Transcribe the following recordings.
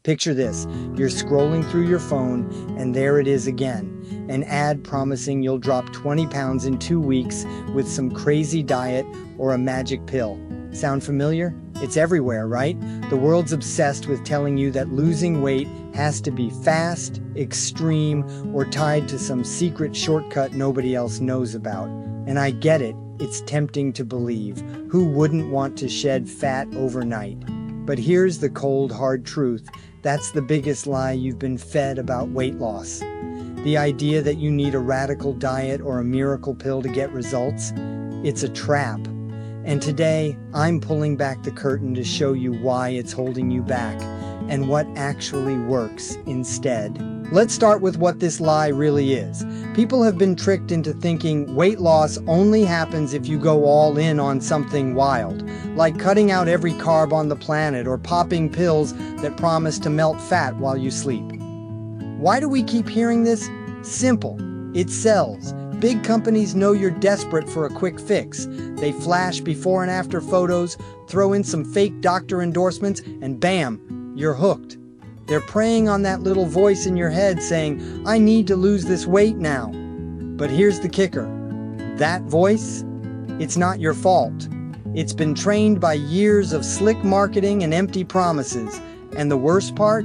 Picture this, you're scrolling through your phone and there it is again, an ad promising you'll drop 20 pounds in 2 weeks with some crazy diet or a magic pill. Sound familiar? It's everywhere, right? The world's obsessed with telling you that losing weight has to be fast, extreme, or tied to some secret shortcut nobody else knows about. And I get it, it's tempting to believe. Who wouldn't want to shed fat overnight? But here's the cold, hard truth. That's the biggest lie you've been fed about weight loss. The idea that you need a radical diet or a miracle pill to get results, it's a trap. And today, I'm pulling back the curtain to show you why it's holding you back and what actually works instead. Let's start with what this lie really is. People have been tricked into thinking weight loss only happens if you go all in on something wild, like cutting out every carb on the planet or popping pills that promise to melt fat while you sleep. Why do we keep hearing this? Simple. It sells. Big companies know you're desperate for a quick fix. They flash before and after photos, throw in some fake doctor endorsements, and bam, you're hooked. They're preying on that little voice in your head saying, I need to lose this weight now. But here's the kicker. That voice, it's not your fault. It's been trained by years of slick marketing and empty promises. And the worst part?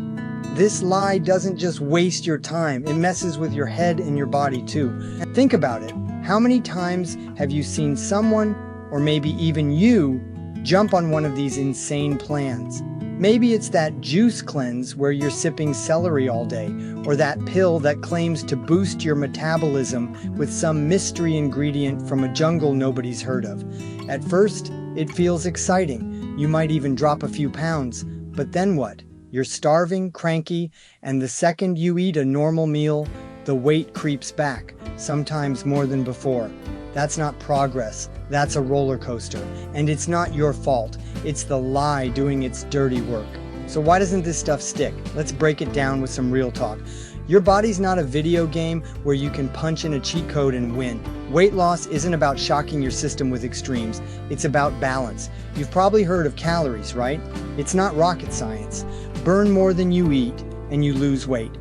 This lie doesn't just waste your time, it messes with your head and your body too. Think about it. How many times have you seen someone, or maybe even you, jump on one of these insane plans? Maybe it's that juice cleanse where you're sipping celery all day, or that pill that claims to boost your metabolism with some mystery ingredient from a jungle nobody's heard of. At first, it feels exciting. You might even drop a few pounds. But then what? You're starving, cranky, and the second you eat a normal meal, the weight creeps back, sometimes more than before. That's not progress, that's a roller coaster. And it's not your fault, it's the lie doing its dirty work. So why doesn't this stuff stick? Let's break it down with some real talk. Your body's not a video game where you can punch in a cheat code and win. Weight loss isn't about shocking your system with extremes, it's about balance. You've probably heard of calories, right? It's not rocket science. Burn more than you eat and you lose weight.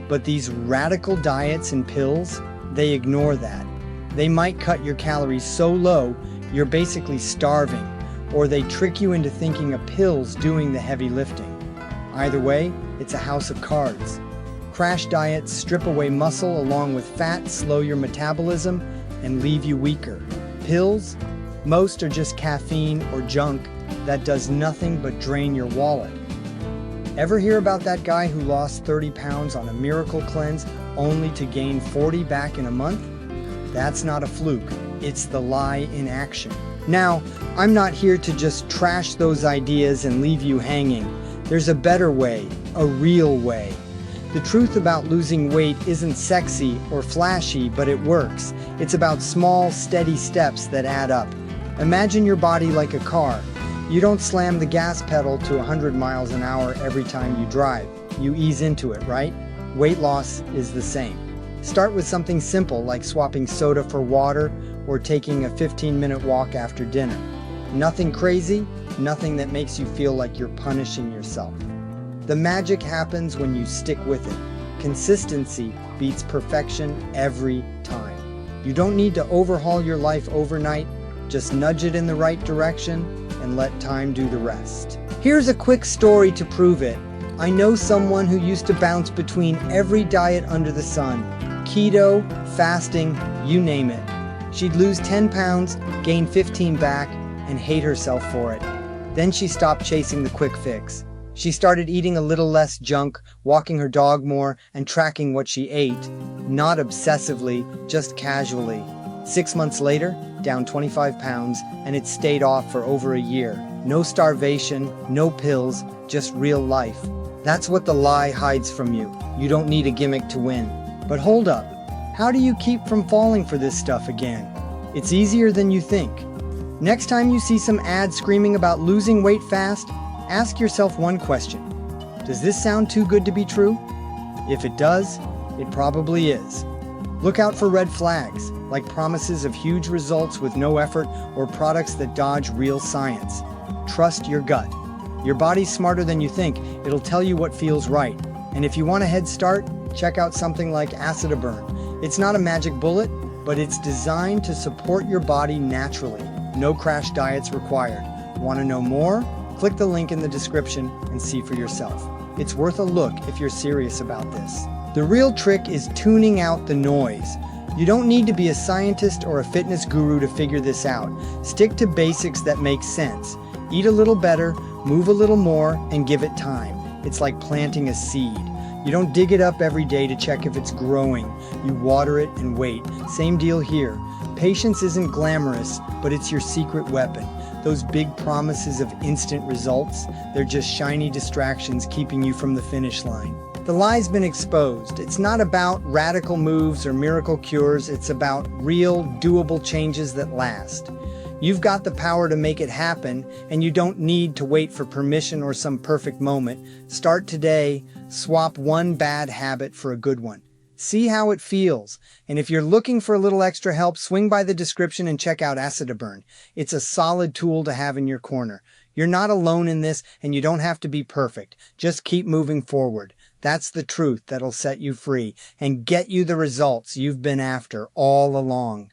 But these radical diets and pills, they ignore that. They might cut your calories so low, you're basically starving, or they trick you into thinking a pill's doing the heavy lifting. Either way, it's a house of cards. Crash diets strip away muscle along with fat, slow your metabolism, and leave you weaker. Pills? Most are just caffeine or junk that does nothing but drain your wallet. Ever hear about that guy who lost 30 pounds on a miracle cleanse only to gain 40 back in a month? That's not a fluke, it's the lie in action. Now, I'm not here to just trash those ideas and leave you hanging. There's a better way, a real way. The truth about losing weight isn't sexy or flashy, but it works. It's about small, steady steps that add up. Imagine your body like a car. You don't slam the gas pedal to 100 miles an hour every time you drive. You ease into it, right? Weight loss is the same. Start with something simple like swapping soda for water or taking a 15-minute walk after dinner. Nothing crazy, nothing that makes you feel like you're punishing yourself. The magic happens when you stick with it. Consistency beats perfection every time. You don't need to overhaul your life overnight, just nudge it in the right direction and let time do the rest. Here's a quick story to prove it. I know someone who used to bounce between every diet under the sun. Keto, fasting, you name it. She'd lose 10 pounds, gain 15 back, and hate herself for it. Then she stopped chasing the quick fix. She started eating a little less junk, walking her dog more, and tracking what she ate. Not obsessively, just casually. 6 months later, down 25 pounds, and it stayed off for over a year. No starvation, no pills, just real life. That's what the lie hides from you. You don't need a gimmick to win. But hold up, how do you keep from falling for this stuff again? It's easier than you think. Next time you see some ads screaming about losing weight fast, ask yourself one question. Does this sound too good to be true? If it does, it probably is. Look out for red flags, like promises of huge results with no effort or products that dodge real science. Trust your gut. Your body's smarter than you think. It'll tell you what feels right. And if you want a head start, check out something like Acid-a-Burn. It's not a magic bullet, but it's designed to support your body naturally. No crash diets required. Want to know more? Click the link in the description and see for yourself. It's worth a look if you're serious about this. The real trick is tuning out the noise. You don't need to be a scientist or a fitness guru to figure this out. Stick to basics that make sense. Eat a little better, move a little more, and give it time. It's like planting a seed. You don't dig it up every day to check if it's growing. You water it and wait. Same deal here. Patience isn't glamorous, but it's your secret weapon. Those big promises of instant results, they're just shiny distractions keeping you from the finish line. The lie's been exposed. It's not about radical moves or miracle cures. It's about real, doable changes that last. You've got the power to make it happen, and you don't need to wait for permission or some perfect moment. Start today. Swap one bad habit for a good one. See how it feels. And if you're looking for a little extra help, swing by the description and check out Acid-a-Burn. It's a solid tool to have in your corner. You're not alone in this, and you don't have to be perfect. Just keep moving forward. That's the truth that'll set you free and get you the results you've been after all along.